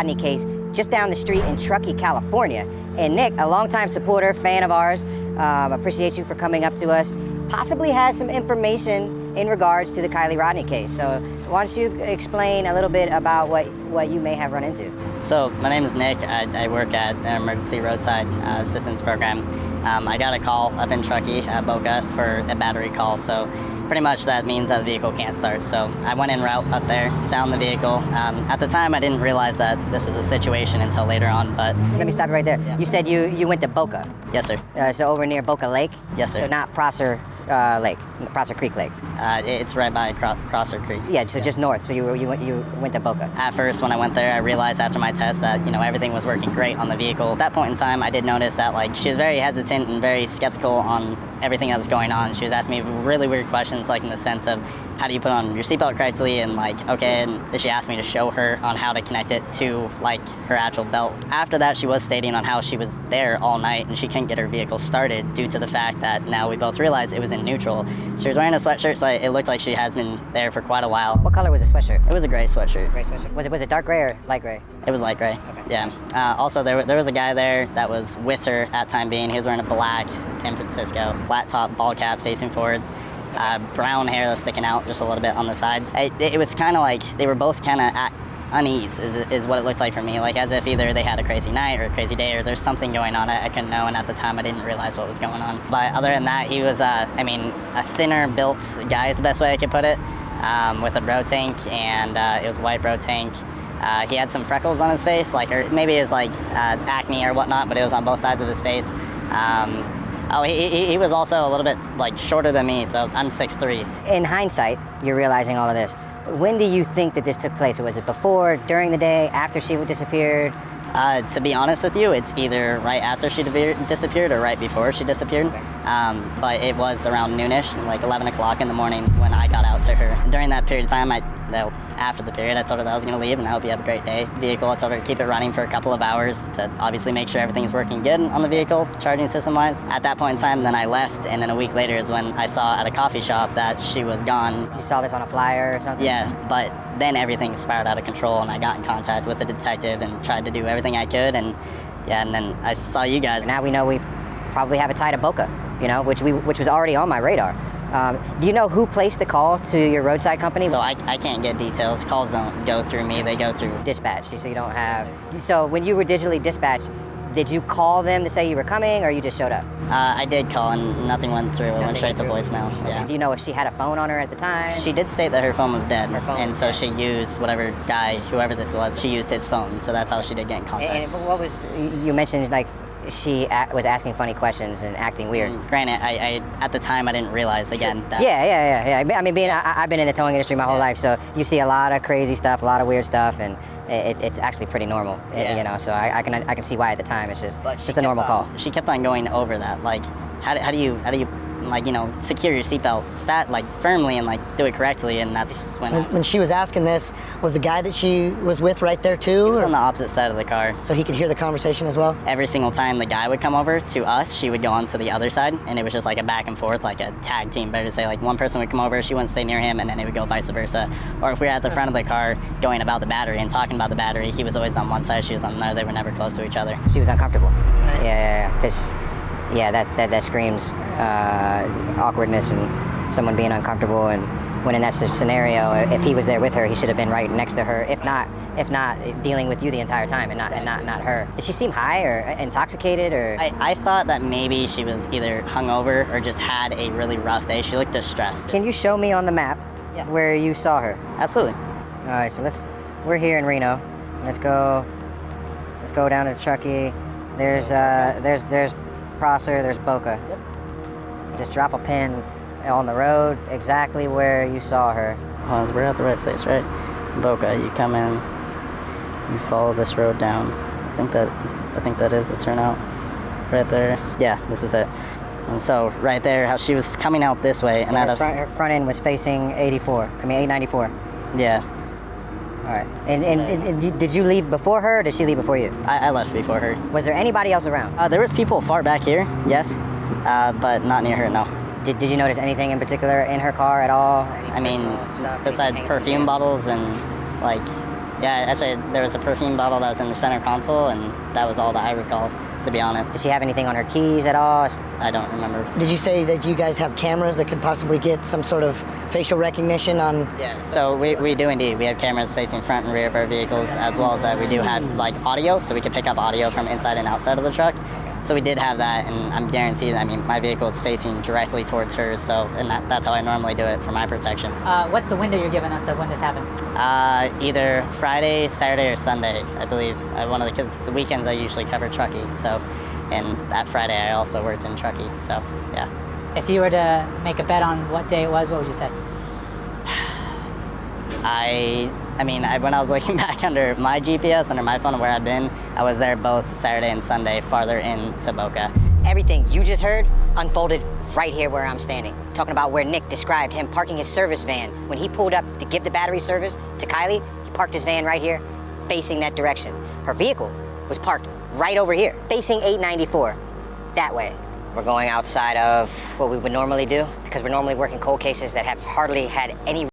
Rodney case just down the street in Truckee, California. And Nick, a longtime supporter, fan of ours, appreciate you for coming up to us, possibly has some information in regards to the Kiely Rodni case. So why don't you explain a little bit about what you may have run into? So my name is Nick. I work at an emergency roadside assistance program. I got a call up in Truckee, Boca, for a battery call. So pretty much that means that the vehicle can't start. So I went en route up there, found the vehicle. At the time, I didn't realize that this was a situation until later on. But let me stop you right there. Yeah. You said you went to Boca. Yes, sir. So over near Boca Lake. Yes, sir. So not Prosser Lake, Prosser Creek Lake. It's right by Prosser Creek. Yeah, so just north. So you went to Boca. At first, when I went there, I realized after my test that everything was working great on the vehicle. At that point in time, I did notice that she was very hesitant and very skeptical on everything that was going on. She was asking me really weird questions, in the sense of how do you put on your seatbelt correctly, and and she asked me to show her on how to connect it to her actual belt. After that, she was stating on how she was there all night and she couldn't get her vehicle started due to the fact that now we both realized it was in neutral. She was wearing a sweatshirt, so it looked like she has been there for quite a while. What color was the sweatshirt? It was a gray sweatshirt. Gray sweatshirt. Was it dark gray or light gray? It was light gray. Okay. Yeah. Also, there was a guy there that was with her at time being. He was wearing a black San Francisco flat top ball cap facing forwards. Brown hair that's sticking out just a little bit on the sides. It was kind of they were both kind of at unease is what it looked like for me, as if either they had a crazy night or a crazy day or there's something going on I couldn't know, and at the time I didn't realize what was going on. But other than that, he was a thinner built guy is the best way I could put it, with a bro tank, and it was a white bro tank. He had some freckles on his face, or maybe it was acne or whatnot, but it was on both sides of his face. He was also a little bit shorter than me, so I'm 6'3". In hindsight, you're realizing all of this. When do you think that this took place? Was it before, during the day, after she disappeared? To be honest with you, it's either right after she disappeared or right before she disappeared. Okay. But it was around noonish, 11 o'clock in the morning when I got out to her. During that period of time, after the period, I told her that I was going to leave and I hope you have a great day. Vehicle, I told her to keep it running for a couple of hours to obviously make sure everything's working good on the vehicle, charging system-wise. At that point in time, then I left, and then a week later is when I saw at a coffee shop that she was gone. You saw this on a flyer or something? Yeah, but then everything spiraled out of control, and I got in contact with the detective and tried to do everything I could, and then I saw you guys. Now we know we probably have a tie to Boca, which was already on my radar. Do you know who placed the call to your roadside company? So I can't get details. Calls don't go through me, they go through dispatch. So you don't have. So when you were digitally dispatched, did you call them to say you were coming, or you just showed up? I did call and nothing went through. It went straight to voicemail. Okay. Yeah. Do you know if she had a phone on her at the time? She did state that her phone was dead, and so dead. she used whatever guy, whoever this was, she used his phone. So that's how she did get in contact. And what was you mentioned she was asking funny questions and acting weird. Granted, I at the time I didn't realize again that. Yeah. I mean, I've been in the towing industry my whole life, so you see a lot of crazy stuff, a lot of weird stuff, and it's actually pretty normal. Yeah. So I can see why at the time it's just a normal call. She kept on going over that, how do you secure your seatbelt firmly and do it correctly, and that's when she was asking this, was the guy that she was with right there too? He was on the opposite side of the car. So he could hear the conversation as well? Every single time the guy would come over to us, she would go on to the other side, and it was just a back and forth, a tag team, better to say. One person would come over, she wouldn't stay near him, and then it would go vice versa. Or if we were at the front of the car going about the battery and talking about the battery, he was always on one side, she was on the other. They were never close to each other. She was uncomfortable. Right. Yeah, that screams awkwardness and someone being uncomfortable. And when in that scenario, if he was there with her, he should have been right next to her. If not dealing with you the entire time, and not her. Did she seem high or intoxicated or? I thought that maybe she was either hungover or just had a really rough day. She looked distressed. Can you show me on the map where you saw her? Absolutely. All right, so we're here in Reno. Let's go down to Truckee. There's Prosser, there's Boca. Yep. Just drop a pin on the road exactly where you saw her. Well, we're at the right place, right? Boca, you come in, you follow this road down. I think that is the turnout right there. Yeah, this is it. And so right there, how she was coming out this way, So her front end was facing 894. Yeah. All right. And did you leave before her, or did she leave before you? I left before her. Was there anybody else around? There was people far back here, yes, but not near her, no. Did you notice anything in particular in her car at all? I mean, besides perfume bottles and Yeah, actually, there was a perfume bottle that was in the center console, and that was all that I recall, to be honest. Did she have anything on her keys at all? I don't remember. Did you say that you guys have cameras that could possibly get some sort of facial recognition on? Yeah, so we do indeed. We have cameras facing front and rear of our vehicles, as well as we do have like audio, so we can pick up audio from inside and outside of the truck. So we did have that, and I'm guaranteed, I mean, my vehicle is facing directly towards hers, so, and that's how I normally do it for my protection. What's the window you're giving us of when this happened? Either Friday, Saturday, or Sunday, I believe. Because the weekends I usually cover Truckee, so, and that Friday I also worked in Truckee, so, yeah. If you were to make a bet on what day it was, what would you say? I mean, when I was looking back under my GPS, under my phone of where I've been, I was there both Saturday and Sunday, farther into Boca. Everything you just heard unfolded right here where I'm standing. Talking about where Nick described him parking his service van. When he pulled up to give the battery service to Kylie, he parked his van right here, facing that direction. Her vehicle was parked right over here, facing 894, that way. We're going outside of what we would normally do, because we're normally working cold cases that have hardly had any